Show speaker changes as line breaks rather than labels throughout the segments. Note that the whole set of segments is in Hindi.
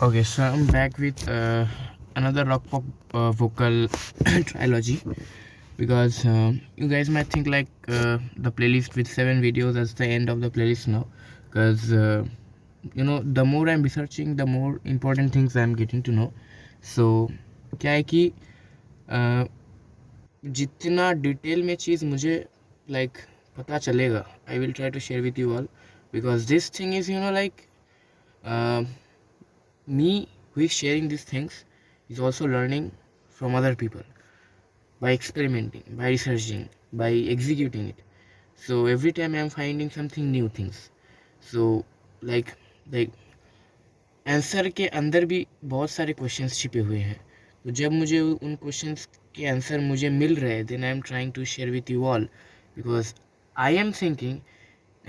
Okay, so I'm back with another rock pop vocal trilogy because you guys might think like the playlist with 7 videos that's the end of the playlist now, because the more I'm researching, the more important things I'm getting to know. So क्या है कि जितना डिटेल में चीज़ मुझे like पता चलेगा, I will try to share with you all, because this thing is like me who is sharing these things is also learning from other people by experimenting, by researching, by executing it. So every time I'm finding something new things. So like answer के अंदर भी बहुत सारे क्वेश्चंस छिपे हुए हैं. तो जब मुझे उन क्वेश्चंस के आंसर मुझे मिल रहे हैं, then I am trying to share with you all, because I am thinking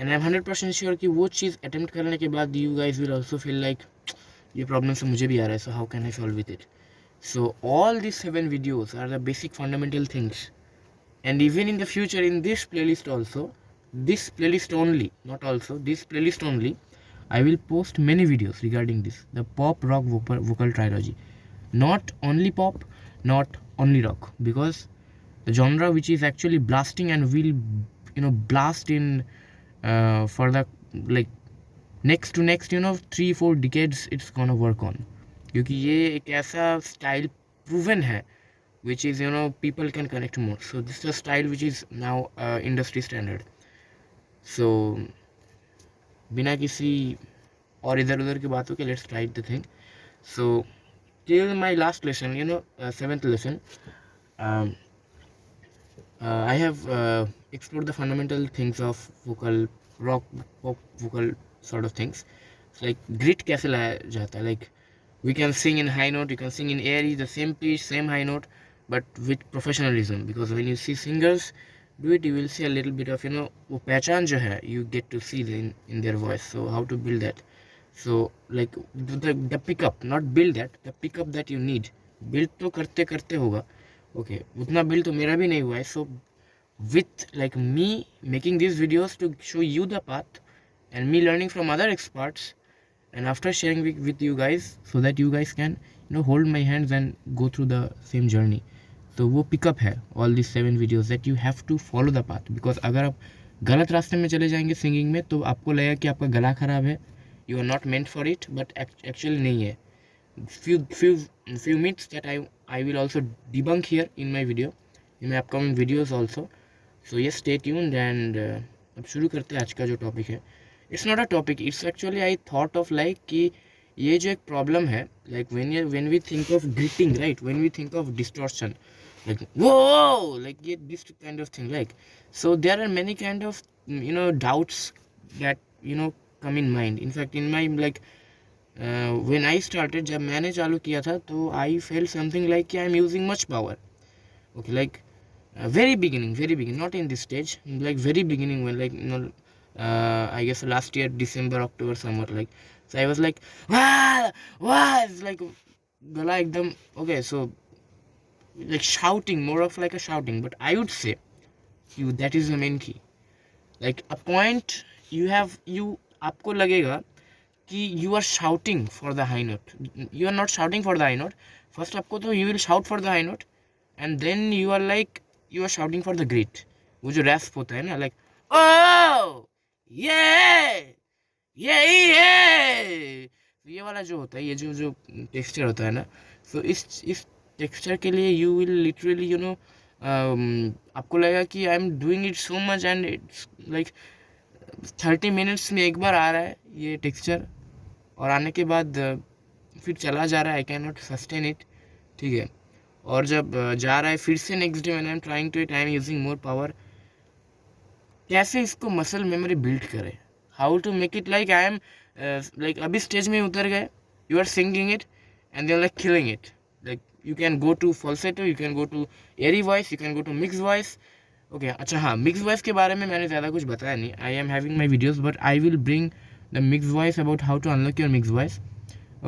and I am 100% sure कि वो चीज़ अटेम्प्ट करने के बाद you guys will also feel like ये प्रॉब्लम से मुझे भी आ रहा है, so how can I solve with it. So all these 7 videos are the basic fundamental things, and even in the future in this playlist also, this playlist only, not also, this playlist only, I will post many videos regarding this, the pop rock vocal trilogy. Not only pop, not only rock, because the genre which is actually blasting and will blast in for the like next 3-4 decades it's gonna work on, क्योंकि ये एक ऐसा स्टाइल प्रूवन है which is people can connect more. So this is a style which is now industry standard. So बिना किसी और इधर उधर की बातों के let's try the thing. So till my last lesson, 7th lesson, um, I have explored the fundamental things of vocal rock pop vocal sort of things. It's like grit कैसे लाया जाता है, like we can sing in high note, you can sing in airy, the same pitch, same high note, but with professionalism, because when you see singers do it, you will see a little bit of वो पहचान जो है you get to see in their voice. So how to build that? So like the pickup, not build that, the pickup that you need. build तो करते करते होगा, okay, उतना build तो मेरा भी नहीं हुआ है. So with like me making these videos to show you the path and me learning from other experts, and after sharing with you guys, so that you guys can hold my hands and go through the same journey. तो वो पिकअप है all this 7 videos that you have to follow the path, because अगर आप गलत रास्ते में चले जाएंगे सिंगिंग में तो आपको लगेगा कि आपका गला ख़राब है, you are not meant for it, but actually नहीं है. few myths that I will also debunk here in my video, in my upcoming videos also. So yes, stay tuned and अब शुरू करते हैं आज का जो टॉपिक है. It's not a topic, it's actually I thought of like कि ये जो एक प्रॉब्लम है, like when we think of gritting, right, when we think of distortion, like whoa, like yeah, this kind of thing, like, so there are many kind of doubts that come in mind. In fact, in my like when I started, जब मैंने चालू किया था तो I felt something like I am using much power. Okay, like very beginning, not in this stage, like very beginning, when like I guess last year December, October, summer, like, so I was like wow, it's like gala ekdam, okay, so like shouting, more of like a shouting. But I would say you, that is the main key. Like a point you have, you आपको लगेगा कि you are shouting for the high note. You are not shouting for the high note. First आपको तो you will shout for the high note, and then you are like you are shouting for the grit. वो जो रैस्प होता है ना, like oh yeah yeah, ये वाला जो होता है, ये जो टेक्सचर होता है ना, so इस टेक्सचर के लिए यू विल लिटरली आपको लगेगा कि I am doing it so much, and it's like 30 minutes में एक बार आ रहा है ये टेक्सचर, और आने के बाद फिर चला जा रहा है, I can not sustain it, ठीक है. और जब जा रहा है फिर से next day, when I am trying to it, I am using more power. कैसे इसको मसल मेमोरी बिल्ड करें, how to make it like I am like अभी स्टेज में उतर गए, you are singing it and they are like killing it. Like you can go to falsetto, you can go to airy voice, you can go to mixed voice. Okay, अच्छा हाँ, mixed voice के बारे में मैंने ज़्यादा कुछ बताया नहीं. I am having my videos, but I will bring the mixed voice about how to unlock your mixed voice.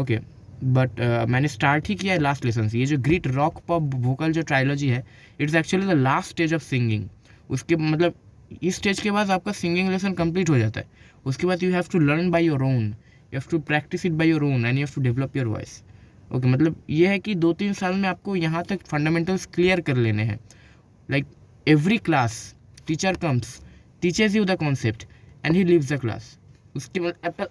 Okay, but मैंने स्टार्ट ही किया है लास्ट लेसन से. ये जो ग्रिट रॉक पॉप वोकल जो ट्रायोलॉजी है, it's actually the last stage of singing. उसके मतलब इस स्टेज के बाद आपका सिंगिंग लेसन कंप्लीट हो जाता है. उसके बाद you have to learn by your own. Have to practice it by your own and you have to develop your voice. Okay, मतलब ये है कि 2-3 साल में आपको यहाँ तक फंडामेंटल्स क्लियर कर लेने हैं। Like every class teacher comes, teachers you the concept and he leaves the class. उसके बाद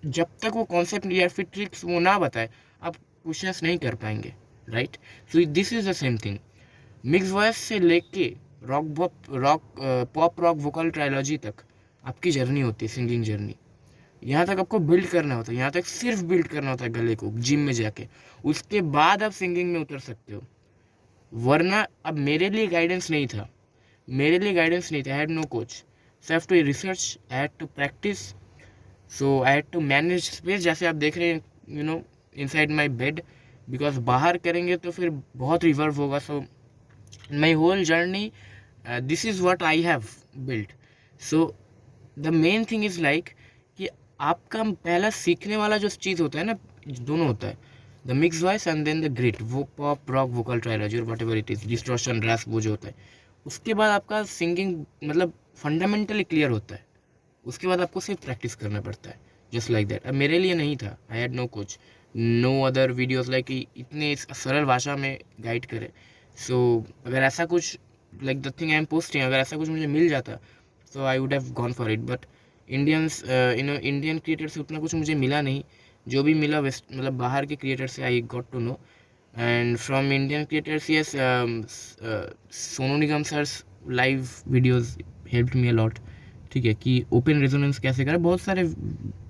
जब तक वो कॉन्सेप्ट या फिर ट्रिक्स वो ना बताए आप क्वेश्चंस नहीं कर पाएंगे, right. So this is the same thing. Mix voice से लेके पॉप रॉक वोकल ट्रायोलॉजी तक आपकी जर्नी होती है, सिंगिंग जर्नी। यहाँ तक आपको बिल्ड करना होता है, यहाँ तक सिर्फ बिल्ड करना होता है गले को जिम में जाके, उसके बाद आप सिंगिंग में उतर सकते हो। वरना अब मेरे लिए गाइडेंस नहीं था, I had no coach, so have to research, I had to practise, so I had to manage space. जैसे आप देख रहे हैं इनसाइड माई बेड, बिकॉज बाहर करेंगे तो फिर बहुत रिवर्व होगा। So my whole journey, this is what I have built. So the main thing is like कि आपका पहला सीखने वाला जो चीज़ होता है ना, दोनों होता है, the mix voice and then the grit, वो पॉप रॉक वोकल ट्रायोलॉजी और whatever it is, distortion rasp, वो जो होता है। उसके बाद आपका सिंगिंग मतलब फंडामेंटली क्लियर होता है। उसके बाद आपको सिर्फ प्रैक्टिस करना पड़ता है, जस्ट लाइक दैट। अब मेरे लिए नहीं था, I had no coach, no other videos like इतने सरल भाषा में गाइड करे। सो अगर ऐसा कुछ like the thing I am posting, अगर ऐसा कुछ मुझे मिल जाता तो I would have gone for it. But Indian creator से उतना कुछ मुझे मिला नहीं। जो भी मिला वेस्ट मतलब बाहर के क्रिएटर से I got to know, and from Indian creators yes, Sonu Nigam sir's live videos helped me a lot. ठीक है, कि ओपन रेजोनेंस कैसे करें, बहुत सारे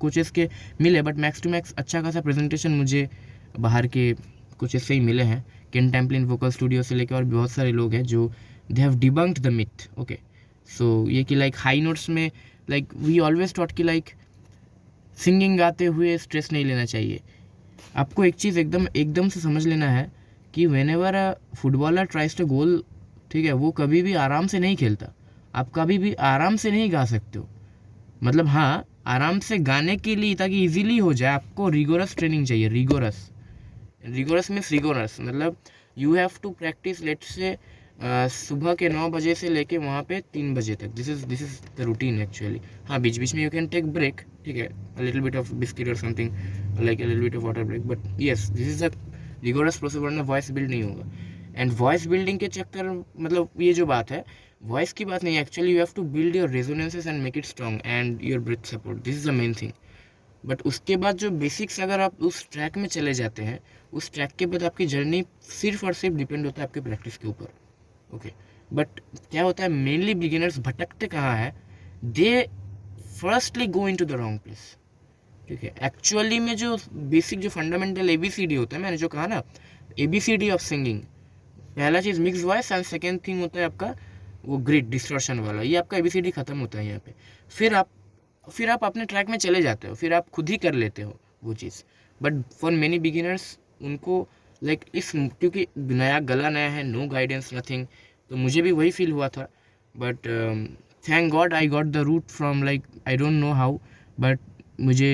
कोचेस के मिले, बट मैक्स टू मैक्स अच्छा खासा प्रेजेंटेशन मुझे बाहर के कोचेस से ही मिले हैं। केन टेम्पलिन वोकल स्टूडियो से लेकर और बहुत सारे लोग हैं जो they have debunked the myth. Okay, so ये कि लाइक हाई नोट्स में लाइक वी ऑलवेज टॉट कि लाइक सिंगिंग गाते हुए स्ट्रेस नहीं लेना चाहिए। आपको एक चीज़ एकदम से समझ लेना है कि whenever a footballer tries to goal, ठीक है, वो कभी भी आराम से नहीं खेलता। आप कभी भी आराम से नहीं गा सकते हो। मतलब हाँ, आराम से गाने के लिए ताकि इजीली हो जाए आपको रिगोरस ट्रेनिंग चाहिए। रिगोरस मीन्स रिगोरस मतलब you have to practise late से सुबह के 9 बजे से लेके वहाँ पे 3 बजे तक। This is the routine actually. हाँ, बीच बीच में यू कैन टेक ब्रेक, ठीक है, a little bit of biscuit और something like a little bit of water break, but yes this is the rigorous process, वरना वॉइस बिल्ड नहीं होगा। एंड वॉइस बिल्डिंग के चक्कर मतलब ये जो बात है वॉइस की बात नहीं, actually you have to build your resonances and make it strong and your breath support, this is the main thing. But उसके बाद जो बेसिक्स अगर आप उस ट्रैक में चले जाते हैं, उस ट्रैक के बाद आपकी जर्नी सिर्फ और सिर्फ डिपेंड होता है आपके प्रैक्टिस के ऊपर। ओके, बट क्या होता है मेनली बिगिनर्स भटकते कहाँ है, they firstly go into the wrong place. ठीक है, एक्चुअली में जो बेसिक जो फंडामेंटल ABCD होता है, मैंने जो कहा ना ABCD ऑफ सिंगिंग, पहला चीज़ mix voice and second thing होता है आपका वो ग्रिड डिस्टॉर्शन वाला, ये आपका ABCD खत्म होता है यहाँ पे। फिर आप अपने ट्रैक में चले जाते हो, फिर आप खुद ही कर लेते हो वो चीज़। बट फॉर मेनी बिगिनर्स उनको लाइक इस क्योंकि नया गला नया है, नो गाइडेंस नथिंग, तो मुझे भी वही फील हुआ था। But thank god I got the route from like I don't know how, but मुझे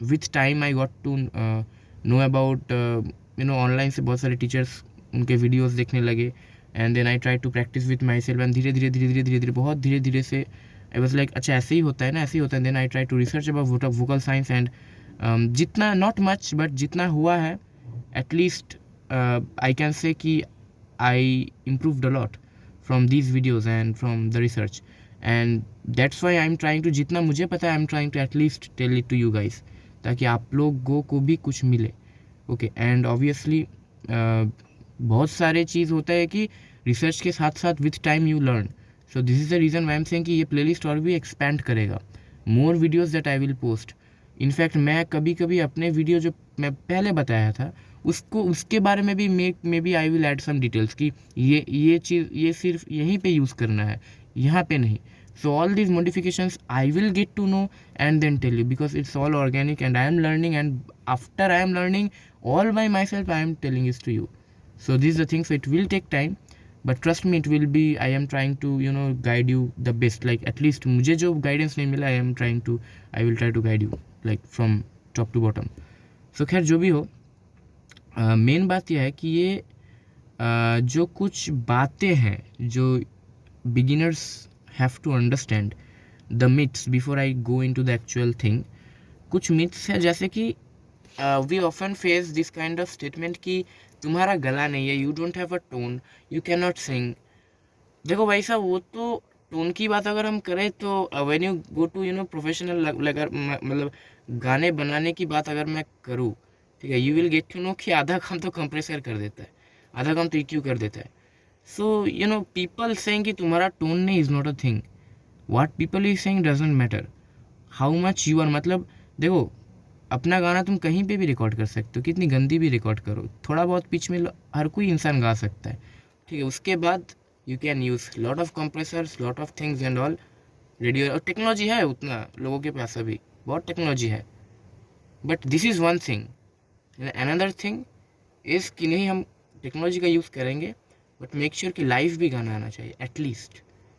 with time I got to know about online से बहुत सारे टीचर्स उनके वीडियोस देखने लगे, and then I try to practice with myself, and धीरे धीरे बहुत धीरे धीरे से आई वॉज लाइक अच्छा ऐसे ही होता है ना, ऐसे ही होता है। Then I try to research about vocal science and जितना नॉट मच बट जितना हुआ है एटलीस्ट आई कैन से कि I improved a lot from these videos and from the research, and that's why I am trying to, जितना मुझे पता है I am trying to at least tell it to you guys, ताकि आप लोगों को भी कुछ मिले। ओके, एंड ऑब्वियसली बहुत सारे चीज़ होता है कि रिसर्च के साथ साथ with time you learn. So this is the reason why M saying कि ये प्लेलिस्ट और भी एक्सपैंड करेगा, more videos that I will post. In fact मैं कभी कभी अपने वीडियो जो मैं पहले बताया था उसके बारे में भी maybe I will add some details कि ये चीज़ ये सिर्फ यहीं पे यूज़ करना है, यहाँ पे नहीं। So all these modifications I will get to know and then tell you, because it's all organic and I am learning, and after I am learning all by myself I am telling this to you. So these are the things, so it will take time, but trust me it will be, I am trying to guide you the best, like at least मुझे जो guidance नहीं मिला I will try to guide you like from top to bottom. So खैर जो भी हो, मेन बात यह है कि ये जो कुछ बातें हैं जो beginners have to understand the myths before I go into the actual thing. कुछ मिथ्स है, जैसे कि we often face this kind of statement कि तुम्हारा गला नहीं है, you don't have a tone, you can not sing. देखो भाई साहब, वो तो टोन की बात अगर हम करें तो when you go to professional, मतलब गाने बनाने की बात अगर मैं करूँ, ठीक है, you will get to know कि आधा काम तो कंप्रेसर कर देता है, आधा काम तो EQ कर देता है। सो पीपल सेइंग कि तुम्हारा टोन नहीं is not a thing. What people is saying doesn't matter, how much you are, मतलब देखो, अपना गाना तुम कहीं पे भी रिकॉर्ड कर सकते हो, कितनी गंदी भी रिकॉर्ड करो, थोड़ा बहुत पिच में हर कोई इंसान गा सकता है, ठीक है। उसके बाद you can use lot of compressors, lot of things and all. Radio और टेक्नोलॉजी है उतना लोगों के पास, अभी बहुत टेक्नोलॉजी है। But this is one thing, another thing is कि नहीं, हम टेक्नोलॉजी का यूज़ करेंगे बट मेक श्योर कि लाइव भी गाना आना चाहिए,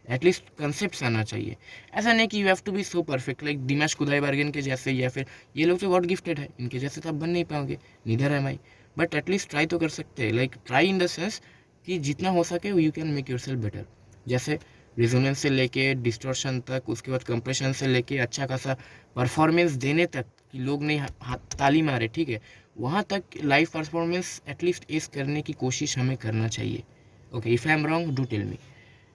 एटलीस्ट कंसेप्ट आना चाहिए। ऐसा नहीं कि you have to be so perfect, like Dimash Kudai के जैसे, या फिर ये लोग तो गॉड गिफ्टेड है, इनके जैसे तो आप बन नहीं पाओगे, neither M I. But at least try तो कर सकते हैं, like try in the sense कि जितना हो सके you can make your self better. जैसे रिजोनेंस से लेके डिस्टॉर्शन तक, उसके बाद कंप्रेशन से लेके अच्छा खासा परफॉर्मेंस देने तक कि लोग नहीं हाथ ताली मारे, ठीक है, वहाँ तक लाइव परफॉर्मेंस एटलीस्ट एस करने की कोशिश हमें करना चाहिए। Okay, if I am wrong do tell me.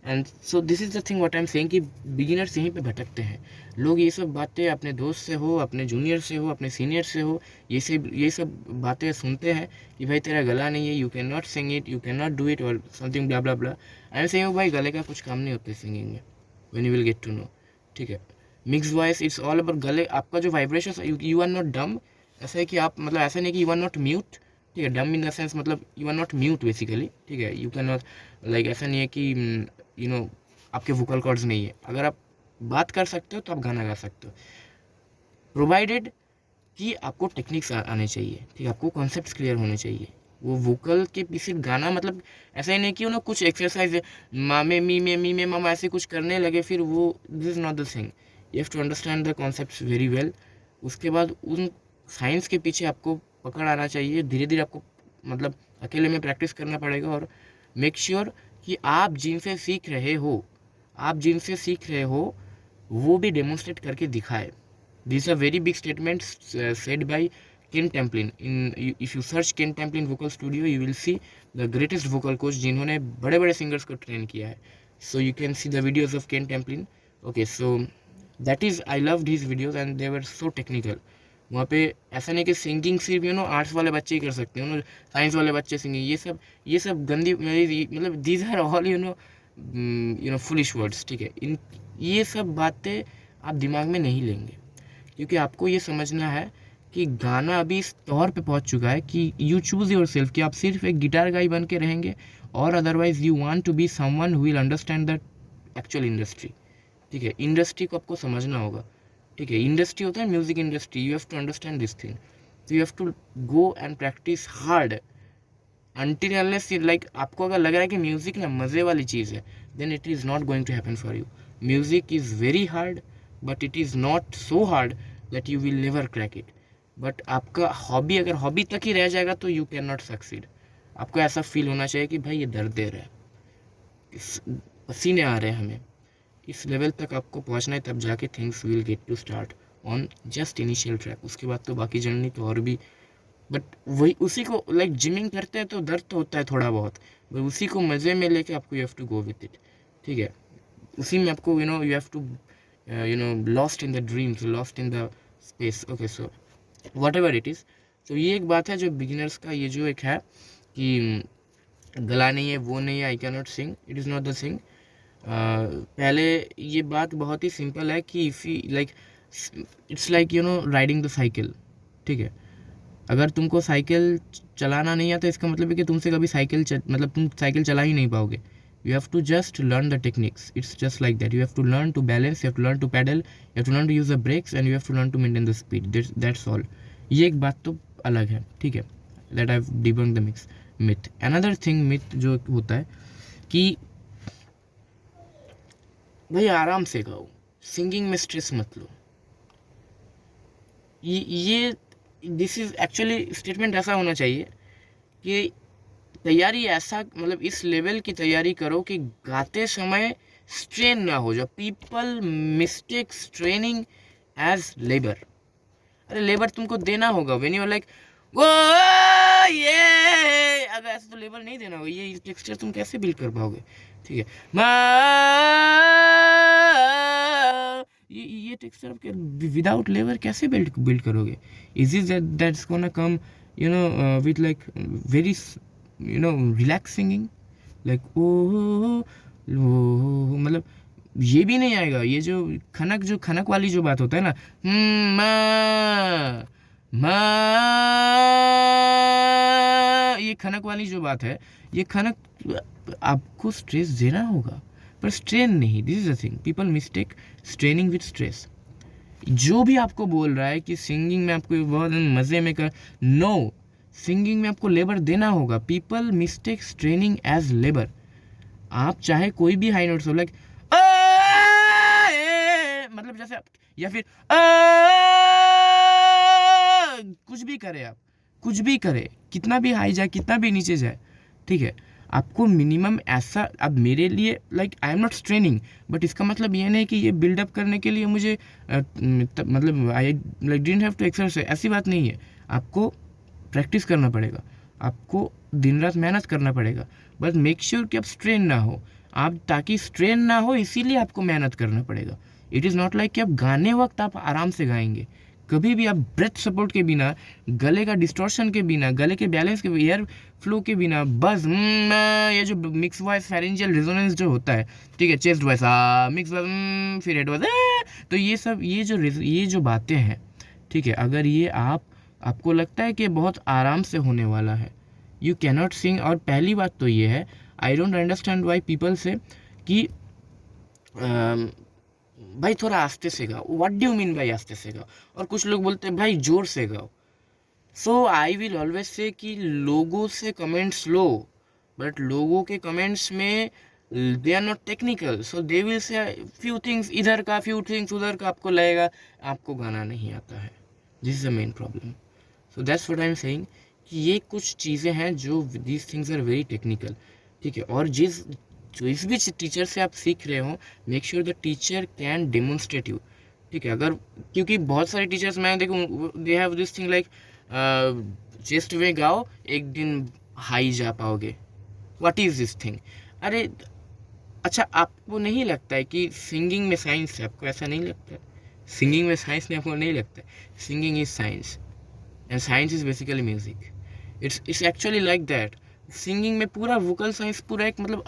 And so this is the thing what I am saying कि बिगिनर्स यहीं पे भटकते हैं। लोग ये सब बातें अपने दोस्त से हो, अपने जूनियर से हो, अपने सीनियर से हो, ये सब बातें सुनते हैं कि भाई तेरा गला नहीं है, you can not sing it, you can not do it, और something blah blah blah. I am saying भाई गले का कुछ काम नहीं होता सिंगिंग में, when you will get to know, ठीक है। Mix voice it's all about गले, आपका जो वाइब्रेशन, यू आर नॉट डम। ऐसा है कि आप, मतलब ऐसा नहीं कि यू आर नॉट म्यूट, ठीक है, डम इन द सेंस मतलब you are not mute basically, ठीक है, यू कैन नॉट, लाइक ऐसा नहीं है कि आपके वोकल कॉर्ड्स नहीं है, अगर आप बात कर सकते हो तो आप गाना गा सकते हो, प्रोवाइडेड कि आपको टेक्निक्स आने चाहिए, ठीक है, आपको कॉन्सेप्ट्स क्लियर होने चाहिए। वो वोकल के पीछे गाना, मतलब ऐसा ही नहीं कि कुछ एक्सरसाइज मामे मी में मामा ऐसे कुछ करने लगे, फिर वो this is not the thing. You have to understand the concepts very well. उसके बाद उन साइंस के पीछे आपको पकड़ आना चाहिए, धीरे धीरे आपको, मतलब अकेले में प्रैक्टिस करना पड़ेगा। और मेक श्योर कि आप जिनसे सीख रहे हो वो भी डेमोन्स्ट्रेट करके दिखाए। This are very big statements said by Ken Templin. If you search Ken Templin vocal studio, you will see the greatest vocal coach जिन्होंने बड़े बड़े सिंगर्स को ट्रेन किया है। So you can see the videos of Ken Templin. Okay, so that is, I loved his videos and they were so technical. वहाँ पे ऐसा नहीं कि सिंगिंग सिर्फ आर्ट्स वाले बच्चे ही कर सकते हैं, साइंस वाले बच्चे सिंगिंग, ये सब गंदी, मतलब these are all foolish words, ठीक है। इन ये सब बातें आप दिमाग में नहीं लेंगे, क्योंकि आपको ये समझना है कि गाना अभी इस तौर पे पहुंच चुका है कि यू चूज़ योर सेल्फ, कि आप सिर्फ एक गिटार गाई बन के रहेंगे, और otherwise you want to be someone who will understand the actual industry, ठीक है। इंडस्ट्री को आपको समझना होगा, ठीक है। इंडस्ट्री होता है music industry, you have to understand this thing, तो you have to go and practice hard until unless, like आपको अगर लग रहा है कि म्यूजिक ना मज़े वाली चीज़ है, then it is not going to happen for you. Music is very hard, but it is not so hard that you will never crack it. But आपका हॉबी अगर हॉबी तक ही रह जाएगा तो यू कैन नॉट सक्सीड। आपको ऐसा फील होना चाहिए कि भाई ये दर्द दे रहा है, पसीने आ रहे हैं हमें, इस लेवल तक आपको पहुंचना है, तब जाके things will get to start on just initial track. उसके बाद तो बाकी जर्नी तो और भी, बट वही उसी को, लाइक जिमिंग करते हैं तो दर्द तो होता है थोड़ा बहुत, बट उसी को मज़े में लेके आपको you have to go with it, ठीक है। उसी में आपको you have to lost in the dreams, lost in the space. Okay, so whatever it is. तो ये एक बात है जो बिगिनर्स का, ये जो एक है कि गला नहीं है, वो नहीं है, I can not sing, it is not the thing. पहले ये बात बहुत ही सिंपल है कि if like it's like riding the cycle, ठीक है। अगर तुमको साइकिल चलाना नहीं आता, इसका मतलब है कि तुमसे कभी मतलब तुम साइकिल चला ही नहीं पाओगे। You have to just learn the techniques, it's just like that. You have to learn to balance, you have to learn to pedal, you have to learn to use the brakes, and you have to learn to maintain the speed, that's all. ये एक बात तो अलग है, ठीक है, that I have debunked the myth. Another thing myth जो होता है कि भाई आराम से गाओ, सिंगिंग में स्ट्रेस मत लो। ये दिस इज़ एक्चुअली स्टेटमेंट ऐसा होना चाहिए कि तैयारी ऐसा, मतलब इस लेवल की तैयारी करो कि गाते समय स्ट्रेन ना हो जाए। People mistake training as labour. अरे लेबर तुमको देना होगा व्हेन यू आर लाइक वो ये, अगर ऐसे तो लेबर नहीं देना होगा, ये टेक्सचर तुम कैसे बिल्ड कर पाओगे? ठीक है, ये टेक्सचर आप विदाउट लेबर कैसे बिल्ड करोगे? Is is that's gonna come with like very relax singing like oh, मतलब ये भी नहीं आएगा। ये जो खनक वाली जो बात होता है ना, मा ये खनक वाली जो बात है, ये खनक आपको स्ट्रेस देना होगा पर स्ट्रेन नहीं। This is the thing, people mistake straining with stress. जो भी आपको बोल रहा है कि सिंगिंग में आपको बहुत मज़े में कर, नो, सिंगिंग में आपको लेबर देना होगा। People mistake straining as labour. आप चाहे कोई भी हाई नोट्स हो लाइक मतलब जैसे आप, या फिर कुछ भी करे, आप कुछ भी करे, कितना भी हाई जाए कितना भी नीचे जाए, ठीक है, आपको मिनिमम ऐसा, अब मेरे लिए like I am not straining, but इसका मतलब ये नहीं कि ये बिल्डअप करने के लिए मुझे मतलब I like didn't have to exercise, ऐसी बात नहीं है। आपको प्रैक्टिस करना पड़ेगा, आपको दिन रात मेहनत करना पड़ेगा, बस मेक श्योर कि आप स्ट्रेन ना हो। आप ताकि स्ट्रेन ना हो इसीलिए आपको मेहनत करना पड़ेगा। इट इज़ नॉट लाइक कि आप गाने वक्त आप आराम से गाएंगे। कभी भी आप ब्रेथ सपोर्ट के बिना, गले का डिस्टॉर्शन के बिना, गले के बैलेंस के, एयर फ्लो के बिना, बस ये जो मिक्स वॉइस फेरेंजियल रेजोनेंस जो होता है, ठीक है, चेस्ट वॉइस मिक्स वॉइस, फिर हेड वॉइस, तो ये सब ये जो बातें हैं, ठीक है, अगर ये आपको लगता है कि बहुत आराम से होने वाला है, यू कैनॉट सिंग। और पहली बात तो ये है, I don't understand why people से कि भाई थोड़ा आस्ते से गाओ। व्हाट डू यू मीन भाई आस्ते से गाओ? और कुछ लोग बोलते हैं भाई जोर से गाओ। सो आई विल ऑलवेज से कि लोगों से कमेंट्स लो, बट लोगों के कमेंट्स में they are not technical, so they will say few things इधर का, फ्यू थिंग्स उधर का, आपको लगेगा आपको गाना नहीं आता है। This is the main problem. So that's what I am saying कि ये कुछ चीज़ें हैं जो these things are very technical, ठीक है। और जिस भी टीचर से आप सीख रहे हो, make sure the teacher can demonstrate you, ठीक है। अगर क्योंकि बहुत सारे टीचर्स मैं देखूँ, they have this thing like chest में गाओ एक दिन हाई जा पाओगे। What is this thing? अरे अच्छा, आपको नहीं लगता है कि सिंगिंग में साइंस है? आपको ऐसा नहीं लगता है? सिंगिंग में साइंस नहीं, आपको नहीं लगता है? Singing is science and science is basically music. It's actually like that. Singing में पूरा वोकल साइंस पूरा एक मतलब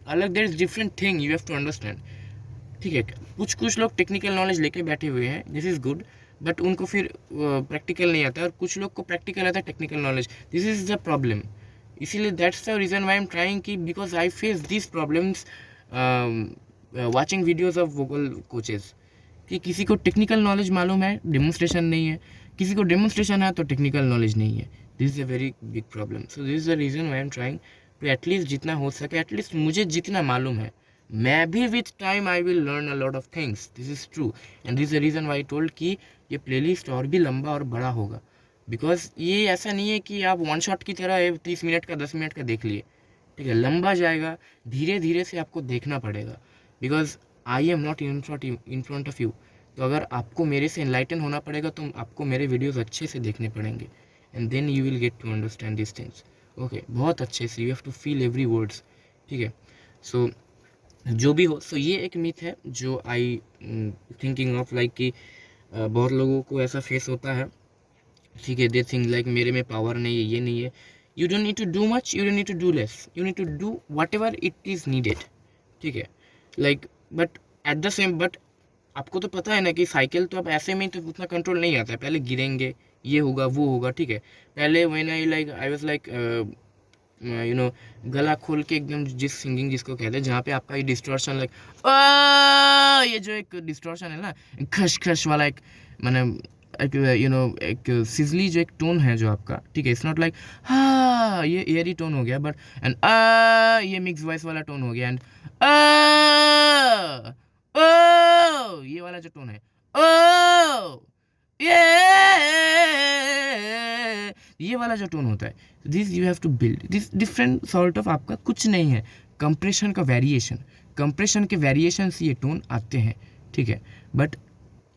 अलग there is different thing, you have to understand, ठीक है। कुछ लोग टेक्निकल नॉलेज लेके बैठे हुए हैं, दिस इज़ गुड, बट उनको फिर प्रैक्टिकल नहीं आता, और कुछ लोग को प्रैक्टिकल आता है technical knowledge. This is the problem. इसीलिए that's the reason why am trying कि because I face this problems watching videos of vocal coaches, कि किसी को टेक्निकल नॉलेज मालूम है, डेमोन्स्ट्रेशन नहीं है, किसी को डेमोन्स्ट्रेशन है तो टेक्निकल नॉलेज नहीं है। This is a very big problem. So this is the reason why am trying to at least जितना हो सके, एटलीस्ट मुझे जितना मालूम है, मैं भी with time I will learn a lot of things, this is true. And this is the reason Y told कि ये प्लेलिस्ट और भी लंबा और बड़ा होगा, बिकॉज ये ऐसा नहीं है कि आप वन शॉट की तरह 30 मिनट का 10 मिनट का देख लिए, ठीक है, लंबा जाएगा, धीरे धीरे से आपको देखना पड़ेगा, because I am not in front of you. तो अगर आपको मेरे से इनलाइटन होना पड़ेगा तो आपको मेरे वीडियोज़ अच्छे से देखने पड़ेंगे, and then you will get to understand this things, okay, बहुत अच्छे से। You have to feel every words, ठीक है। सो जो भी हो, सो ये एक मिथ है जो आई थिंकिंग ऑफ लाइक कि बहुत लोगों को ऐसा फेस होता है, ठीक है। दे थिंक लाइक मेरे में पावर नहीं है, ये नहीं है। You don't need to do much, you don't need to do less, you need to do whatever it is needed, ठीक है। Like but at the same, but आपको तो पता है ना कि साइकिल तो अब ऐसे में तो उतना कंट्रोल नहीं आता है, पहले गिरेंगे, ये होगा वो होगा, ठीक है। पहले when I was like you know गला खोल के एकदम, जिस सिंगिंग जिसको कहते हैं, जहाँ पे आपका ये डिस्टॉर्शन लाइक ये जो एक डिस्टॉर्शन है ना, खश खश वाला एक, मैंने एक एक सिजली जो एक टोन है जो आपका, ठीक है, इट्स नॉट लाइक हाँ ये एयरी टोन हो गया, बट एंड ये मिक्स वॉइस वाला टोन हो गया, एंड ये वाला जो टोन है, ये वाला जो टोन होता है, this you have to build this different sort of. आपका कुछ नहीं है, कंप्रेशन का वेरिएशन, कंप्रेशन के वेरिएशन से ये टोन आते हैं, ठीक है। बट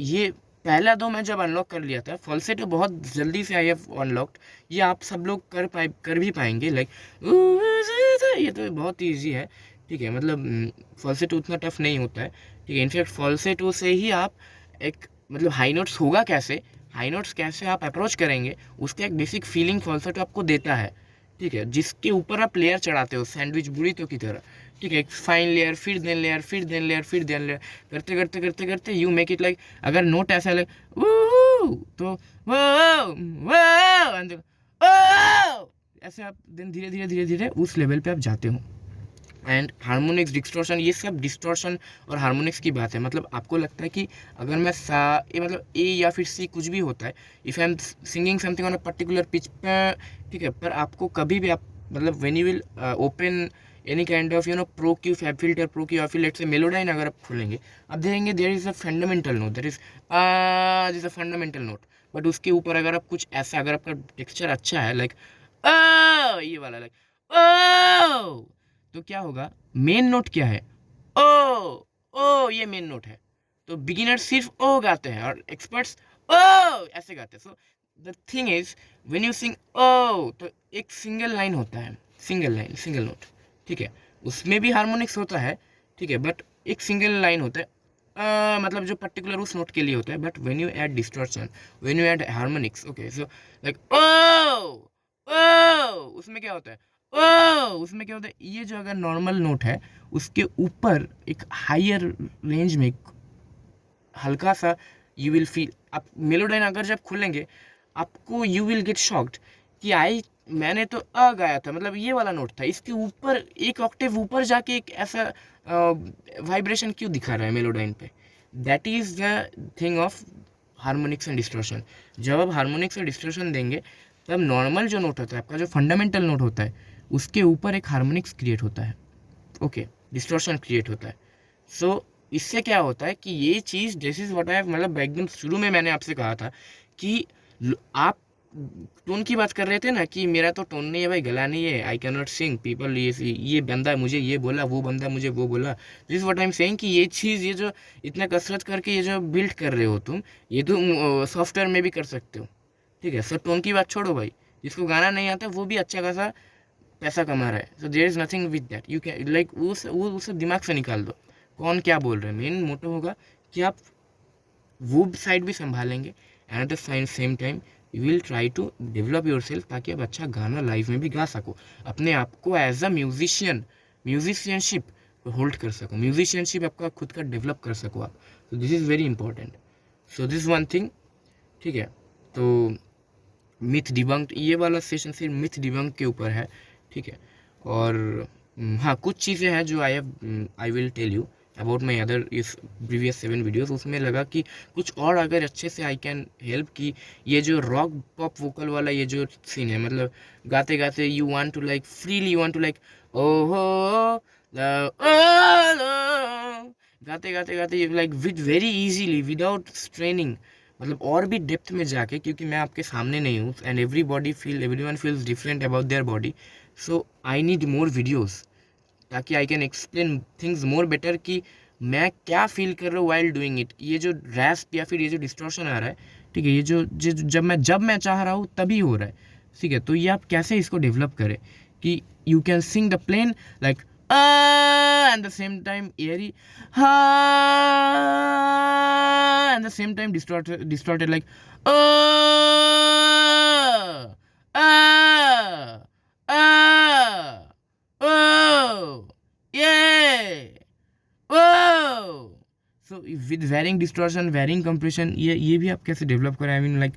ये पहला 2 मैं जब अनलॉक कर लिया था, फॉल्सेटो बहुत जल्दी से आई हैव अनलॉक्ड। ये आप सब लोग कर भी पाएंगे, लाइक ये तो बहुत ईजी है, ठीक है। मतलब फॉल्सेटो उतना टफ नहीं होता है, ठीक है। इनफैक्ट फॉल्सेटो से ही आप एक मतलब हाई नोट्स होगा कैसे, हाई नोट्स कैसे आप अप्रोच करेंगे, उसका एक बेसिक फीलिंग फॉल्सेटो आपको देता है, ठीक है। जिसके ऊपर आप लेयर चढ़ाते हो सैंडविच बुरीतो की तरह, ठीक है। एक फाइन लेयर, फिर देन लेयर, फिर देन लेयर, फिर देन लेयर, करते करते करते करते यू मेक इट लाइक, अगर नोट ऐसा लगे तो ऐसे आप देन धीरे धीरे धीरे धीरे उस लेवल पे आप जाते हो। एंड हार्मोनिक्स, डिस्टॉर्शन, ये सब डिस्टॉर्शन और हार्मोनिक्स की बात है। मतलब आपको लगता है कि अगर मैं सा ए मतलब ए या फिर सी कुछ भी होता है, if I am singing something on a particular pitch पर, ठीक है, पर आपको कभी भी आप मतलब when you will open any kind of Pro Q FabFilter, Pro Q फिर लेट्स से मेलोडाइन अगर आप खोलेंगे, आप देखेंगे there is a fundamental note, that is a fundamental note. But उसके ऊपर अगर आप कुछ ऐसा, अगर आपका टेक्सचर अच्छा है, लाइक ये वाला, लाइक तो क्या होगा, मेन नोट क्या है, ओ ओ, ये मेन नोट है। तो बिगिनर्स सिर्फ ओ गाते हैं और एक्सपर्ट्स ओ ऐसे गाते हैं। So the thing is when you sing ओ, तो एक सिंगल लाइन होता है, सिंगल लाइन, सिंगल नोट, ठीक है। उसमें भी हार्मोनिक्स होता है, ठीक है, बट एक सिंगल लाइन होता है, मतलब जो पर्टिकुलर उस नोट के लिए होता है। But when you add distortion, when you add harmonics, okay, so like ओ ओ, उसमें क्या होता है, ओ उसमें क्या होता है, ये जो अगर नॉर्मल नोट है उसके ऊपर एक हायर रेंज में हल्का सा यू विल फील, आप मेलोडाइन अगर जब खोलेंगे आपको यू विल गेट शॉक्ड कि मैंने तो अ गाया था, मतलब ये वाला नोट था, इसके ऊपर एक ऑक्टेव ऊपर जाके एक ऐसा वाइब्रेशन क्यों दिखा रहा है मेलोडाइन पे। That is the thing of harmonics and distortion. जब आप हार्मोनिक्स और डिस्टॉर्शन देंगे तब नॉर्मल जो नोट होता है आपका, जो फंडामेंटल नोट होता है, उसके ऊपर एक हार्मोनिक्स क्रिएट होता है, ओके, डिस्टॉर्शन क्रिएट होता है। सो इससे क्या होता है कि ये चीज़, दिस इज़ व्हाट आई, मतलब एकदम शुरू में मैंने आपसे कहा था कि आप टोन की बात कर रहे थे ना, कि मेरा तो टोन नहीं है भाई, गला नहीं है, I can not sing, people ये बंदा मुझे ये बोला, वो बंदा मुझे वो बोला। This what I am saying कि ये चीज़, ये जो इतना कसरत करके ये जो बिल्ड कर रहे हो तुम, ये तुम सॉफ्टवेयर में भी कर सकते हो, ठीक है। सर टोन की बात छोड़ो भाई, जिसको गाना नहीं आता वो भी अच्छा खासा पैसा कमा रहा है। So there is nothing with that, you can like उसे दिमाग से निकाल दो कौन क्या बोल रहे हैं। मेन मोटो होगा कि आप वो साइड भी संभालेंगे, at the same time you will try to develop yourself, ताकि आप अच्छा गाना लाइव में भी गा सको, अपने आप को एज अ म्यूजिशियन, म्यूजिशियनशिप होल्ड कर सको, म्यूजिशियनशिप आपका खुद का डेवलप कर सको आप। तो this is very important. So this one thing, ठीक है। तो मिथ डिबंक, ये वाला सेशन सिर्फ मिथ डिबंक के ऊपर है, ठीक है। और हाँ, कुछ चीज़ें हैं जो I will tell you about my other इस प्रीवियस 7 वीडियोस। उसमें लगा कि कुछ और अगर अच्छे से आई कैन हेल्प, कि ये जो रॉक पॉप वोकल वाला ये जो सीन है, मतलब गाते गाते you want to like freely, you want to like ओहो, गाते गाते गाते like with very easily without straining, मतलब और भी डेप्थ में जाके, क्योंकि मैं आपके सामने नहीं हूँ, and everyone feels different about their body. So I need more videos, ताकि I can explain things more better, कि मैं क्या फील कर रहा हूँ वाइल डूइंग इट। ये जो रैस्प या फिर ये जो डिस्टॉर्शन आ रहा है, ठीक है, ये जब मैं चाह रहा हूँ तभी हो रहा है, ठीक है। तो ये आप कैसे इसको डेवलप करें कि you can sing the plain like and the same time airy and the same time distorted like ah ah ah oh yeah oh. So with varying distortion, varying compression, ये भी आप कैसे डेवलप करें, I mean like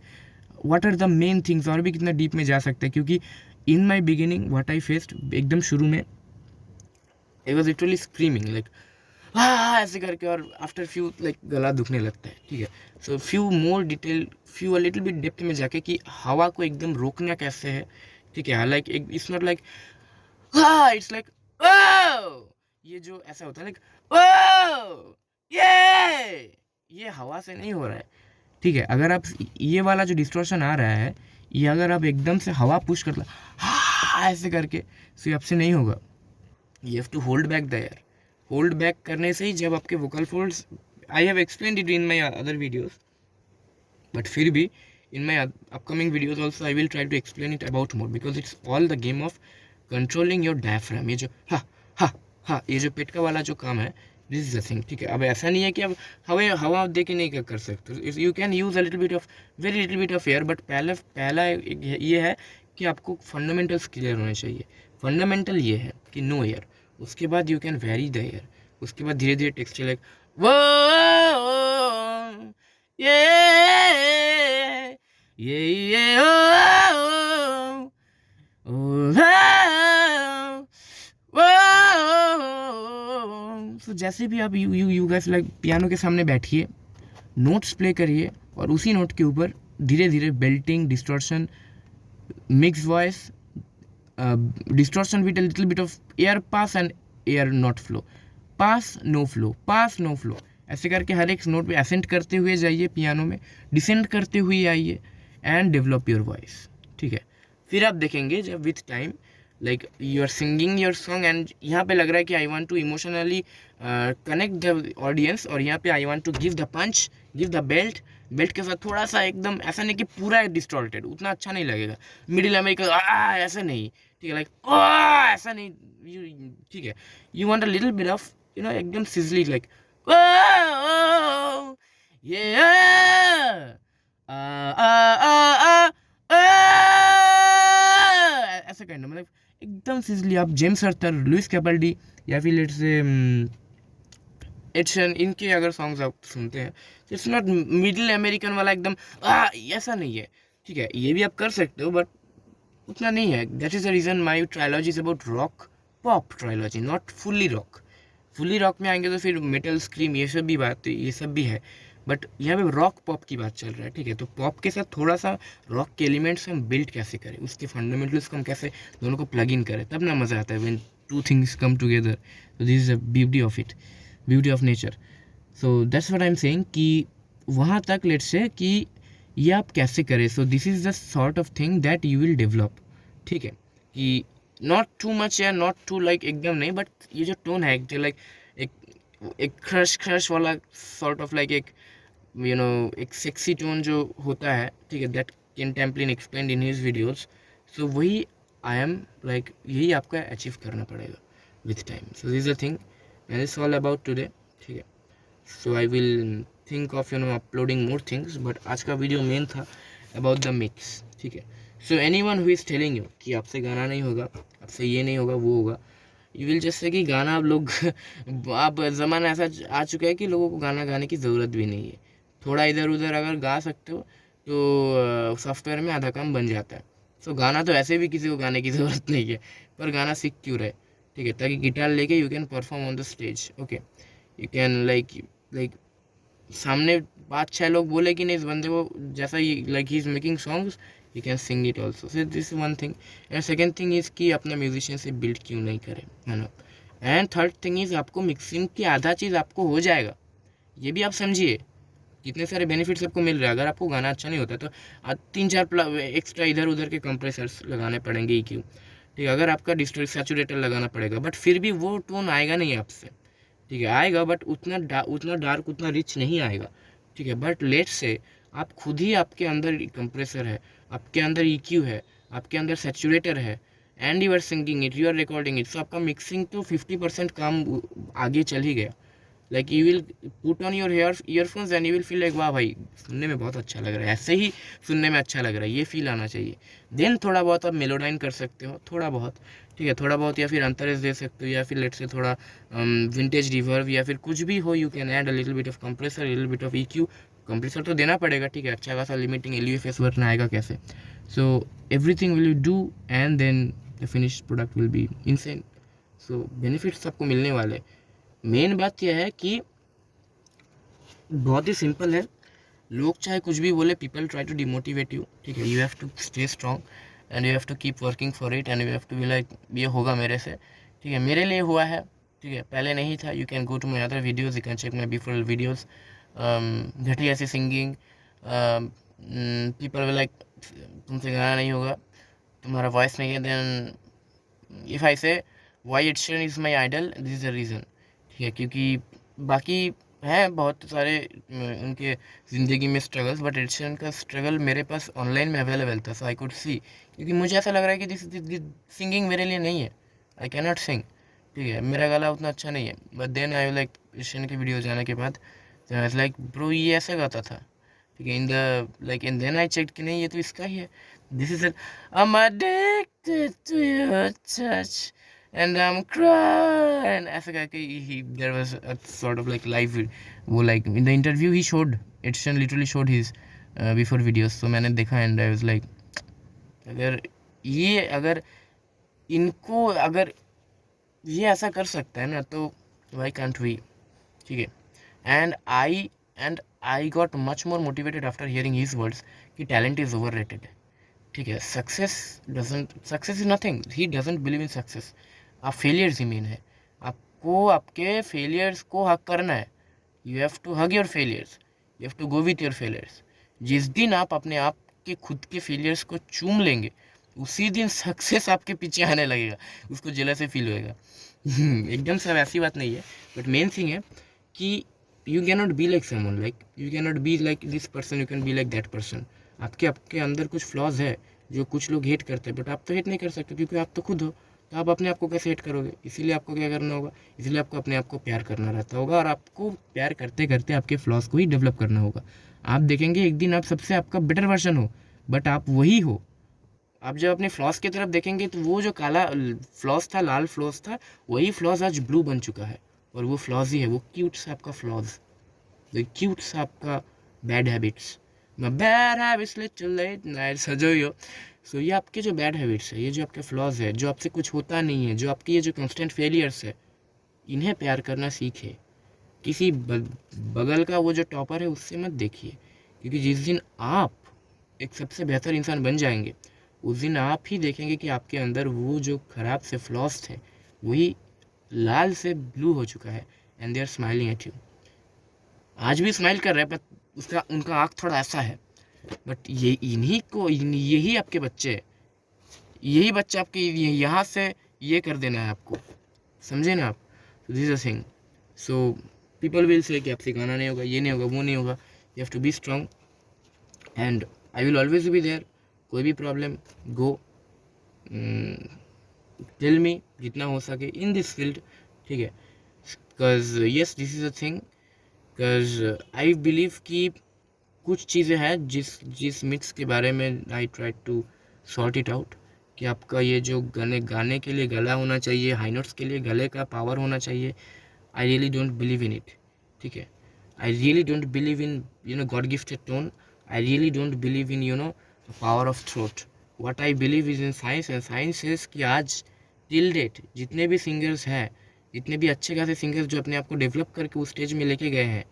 what are the main things, और भी कितना डीप में जा सकते हैं। क्योंकि in my beginning what I faced, एकदम शुरू में I was literally screaming like ऐसे करके, और आफ्टर फ्यू लाइक गला दुखने लगता है, ठीक है। So few more detail, few little bit depth में जाके कि हवा को एकदम रोकना कैसे है, ठीक है। Like it's not like it's like ये जो ऐसा होता है लाइक ये हवा से नहीं हो रहा है, ठीक है। अगर आप ये वाला जो डिस्टॉर्शन आ रहा है, ये अगर आप एकदम से हवा पुश कर ऐसे करके, सो ये आपसे नहीं होगा। You have to hold back the air. Hold back करने से ही जब आपके vocal folds, I have explained it in my other videos, but फिर भी in my upcoming videos also I will try to explain it about more, because it's all the game of controlling your diaphragm. ये जो हा ये जो पेट का वाला जो काम है, दिस इज द थिंग, ठीक है। अब ऐसा नहीं है कि अब हवा दे के नहीं कर सकते, you can use a little bit of, very little bit of air, but पहला ये है कि आपको फंडामेंटल्स क्लियर होने चाहिए। फंडामेंटल ये है कि नो एयर, उसके बाद you can very the air, उसके बाद धीरे धीरे टेक्सचर लाइक वो ये तो जैसे भी आप यू गाइस लाइक पियानो के सामने बैठिए, नोट्स प्ले करिए और उसी नोट के ऊपर धीरे धीरे belting, distortion, mix voice, distortion with a little bit of air pass and air not flow, pass no flow, pass no flow, ऐसे करके हर एक नोट पे असेंट करते हुए जाइए पियानो में, डिसेंट करते हुए आइए एंड डेवलप योर वॉइस, ठीक है। फिर आप देखेंगे जब with time like you are singing your song and यहाँ पे लग रहा है कि I want to emotionally connect the audience, और यहाँ पे I want to give the punch, give the belt, belt के साथ थोड़ा सा एकदम ऐसा नहीं कि पूरा डिस्टॉर्टेड, उतना अच्छा नहीं लगेगा, मिडिल अमेरिका ऐसा नहीं, ठीक है, लाइक ऐसा नहीं, ठीक है, you want a little bit of you know एकदम सिजली लाइक ऐसा काइंड, मतलब एकदम सिजली। आप जेम्स अर्थर, लुइस कैपेल्डी या फिर लेट्स से एडसन, इनके अगर सॉन्ग्स आप सुनते हैं तो इट्स नॉट मिडिल अमेरिकन वाला एकदम ऐसा नहीं है, ठीक है। ये भी आप कर सकते हो बट उतना नहीं है। That is the reason my trilogy is about rock pop trilogy, not fully rock. Fully rock में आएंगे तो फिर मेटल स्क्रीम ये सब भी बात, ये सब भी है, बट यहाँ पे रॉक पॉप की बात चल रहा है, ठीक है। तो पॉप के साथ थोड़ा सा रॉक के एलिमेंट्स हम बिल्ड कैसे करें, उसके फंडामेंटल्स को हम कैसे दोनों को प्लग इन करें, तब ना मज़ा आता है when two things come together. तो this is the beauty of it, beauty of nature. So that's what I am saying कि वहाँ तक लेट्स से कि ये आप कैसे करें। सो this is the sort of thing that you will develop, ठीक है, कि नॉट टू मच या नॉट टू लाइक एकदम नहीं, बट ये जो टोन है जो लाइक एक क्रश वाला सॉर्ट ऑफ लाइक एक यू नो एक सेक्सी टोन जो होता है, ठीक है, that Ken Templin explain in his videos. So वही आई एम लाइक यही आपको अचीव करना पड़ेगा with time. So this the thing and it's all about today, ठीक है। So I will think of uploading more things, but आज का वीडियो मेन था अबाउट द मिक्स, ठीक है। So anyone who is telling you कि आपसे गाना नहीं होगा, आपसे ये नहीं होगा, वो होगा, यू विल जस्ट से कि गाना आप लोग आप ज़माना ऐसा आ चुका है कि लोगों को गाना गाने की ज़रूरत भी नहीं है। थोड़ा इधर उधर अगर गा सकते हो तो सॉफ्टवेयर में आधा काम बन जाता है। सो गाना तो ऐसे भी किसी को गाने की ज़रूरत नहीं है, पर गाना सीख क्यों रहे, ठीक है, ताकि गिटार लेके you can perform on the stage, okay. You can like सामने 5-6 लोग बोले कि नहीं इस बंदे को जैसा ही लाइक ही is making songs, you can sing it also. So this one thing. And second thing is कि अपना म्यूजिशियन से बिल्ड क्यों नहीं करें, है ना। एंड थर्ड थिंग इज़ आपको मिक्सिंग की आधा चीज़ आपको हो जाएगा, ये भी आप समझिए, कितने सारे बेनिफिट्स आपको मिल रहे हैं। अगर आपको गाना अच्छा नहीं होता तो 3-4 एक्स्ट्रा इधर उधर के कंप्रेसर्स लगाने पड़ेंगे EQ, ठीक है। अगर आपका डिस्टर्ब सैचुरेटर लगाना पड़ेगा, बट फिर भी वो टोन आएगा नहीं आपसे, ठीक है, आएगा बट उतना डार्क उतना रिच नहीं आएगा, ठीक है। बट लेट से आप खुद ही आपके अंदर कंप्रेसर है, आपके अंदर EQ है, आपके अंदर सैचुरेटर है, and you are singing it, you are recording it, so आपका मिक्सिंग तो 50% काम आगे चल ही गया। Like you will put on your earphones and you will feel like वाह भाई सुनने में बहुत अच्छा लग रहा है, ऐसे ही सुनने में अच्छा लग रहा है, ये फील आना चाहिए। देन थोड़ा बहुत आप मेलोडाइन कर सकते हो, थोड़ा बहुत, ठीक है, थोड़ा बहुत, या फिर अंतरेस दे सकते हो, या फिर लेट से थोड़ा विंटेज रिवर्ब या फिर कुछ भी हो, you can add a little bit of compressor, little bit of EQ। Compressor तो देना पड़ेगा, ठीक है, अच्छा खासा लिमिटिंग LUFS वरना आएगा कैसे। So everything will you do and then the finish product will be insane. So benefits आपको मिलने वाले। मेन बात यह है कि बहुत ही सिंपल है, लोग चाहे कुछ भी बोले, people try to demotivate you, ठीक है, you have to stay strong and you have to keep working for it and you have to be like ये होगा मेरे से, ठीक है, मेरे लिए हुआ है, ठीक है, पहले नहीं था। You can go to my other videos, you can check my before videos, घटिया सी सिंगिंग, पीपल वे लाइक तुमसे गाना नहीं होगा, तुम्हारा वॉइस नहीं है, then if I say why Ed Sheeran is my idol, this is the reason, ठीक है, क्योंकि बाकी हैं बहुत सारे उनके ज़िंदगी में स्ट्रगल्स, बट एड शेरन का स्ट्रगल मेरे पास ऑनलाइन में अवेलेबल था, सो आई कुड सी। क्योंकि मुझे ऐसा लग रहा है कि दिस सिंगिंग मेरे लिए नहीं है, आई कैन नॉट सिंग, ठीक है, मेरा गला उतना अच्छा नहीं है। But then I like Ed Sheeran की वीडियो जाने के बाद लाइक ब्रो ये ऐसे गाता था, ठीक है, in the like and then I check कि नहीं ये तो इसका ही है। This is I'm addicted to your touch and I'm crying, ऐसे करके he there was a sort of like live वो like in the interview he showed Edson literally showed his before videos, so मैंने देखा and I was like अगर इनको अगर ये ऐसा कर सकता है ना तो why can't we, ठीक है। And I got much more motivated after hearing his words कि टैलेंट इज ओवर रेटेड, ठीक है। Success is nothing, he doesn't believe in success. आप फेलियर्स ही मेन है, आपको आपके फेलियर्स को हक करना है। You have to hug your failures, you have to go with your failures. जिस दिन आप अपने आप के खुद के फेलियर्स को चूम लेंगे उसी दिन सक्सेस आपके पीछे आने लगेगा, उसको जेलस से फील होएगा। एकदम सब ऐसी बात नहीं है, बट मेन थिंग है कि you cannot be like someone, like you cannot be like this person, you can be like that person। आपके अंदर कुछ फ्लॉज है जो कुछ लोग हेट करते हैं, बट आप तो हेट नहीं कर सकते क्योंकि आप तो खुद हो। तो आप अपने आप को कैसे हेट करोगे? इसीलिए आपको क्या करना होगा, इसीलिए आपको अपने आप को प्यार करना रहता होगा, और आपको प्यार करते करते आपके फ्लॉज को ही डेवलप करना होगा। आप देखेंगे एक दिन आप सबसे आपका बेटर वर्जन हो, बट आप वही हो। आप जब अपने फ्लॉज की तरफ देखेंगे तो वो जो काला फ्लॉज था, लाल फ्लॉज था, वही फ्लॉज आज ब्लू बन चुका है, और वो फ्लॉज ही है, वो क्यूट सा आपका फ्लॉज, वो क्यूट सा आपका bad habits. Bad habits little late night सजोयो। सो ये आपके जो बैड हैबिट्स है, ये जो आपके फ्लॉज है, जो आपसे कुछ होता नहीं है, जो आपके ये जो कंस्टेंट फेलियर्स है, इन्हें प्यार करना सीखे। किसी बगल का वो जो टॉपर है उससे मत देखिए, क्योंकि जिस दिन आप एक सबसे बेहतर इंसान बन जाएंगे उस दिन आप ही देखेंगे कि आपके अंदर वो जो खराब से फ्लॉस थे वही लाल से ब्लू हो चुका है, and they are smiling at you. आज भी स्माइल कर रहे हैं, पर उसका उनका आँख थोड़ा ऐसा है, बट ये यही आपके बच्चे हैं, यही बच्चे आपके यहाँ से ये कर देना है आपको, समझे ना आप? This a thing. So people will say कि आपसे गाना नहीं होगा, ये नहीं होगा, वो नहीं होगा। You have to be strong and I will always be there. कोई भी प्रॉब्लम गो टेल मी जितना हो सके इन दिस फील्ड, ठीक है। Because yes this is a thing, because I believe कि कुछ चीज़ें हैं जिस मिथ्स के बारे में I try to sort it out, कि आपका ये जो गाने के लिए गला होना चाहिए, हाई नोट्स के लिए गले का पावर होना चाहिए, I really don't believe in it, ठीक है। I really don't believe in God gifted tone. I really don't believe in power of throat. What I believe is in science, and science is कि आज टिल डेट जितने भी सिंगर्स हैं, जितने भी अच्छे खासे सिंगर्स जो अपने आप को डेवलप करके उस स्टेज में लेके गए हैं,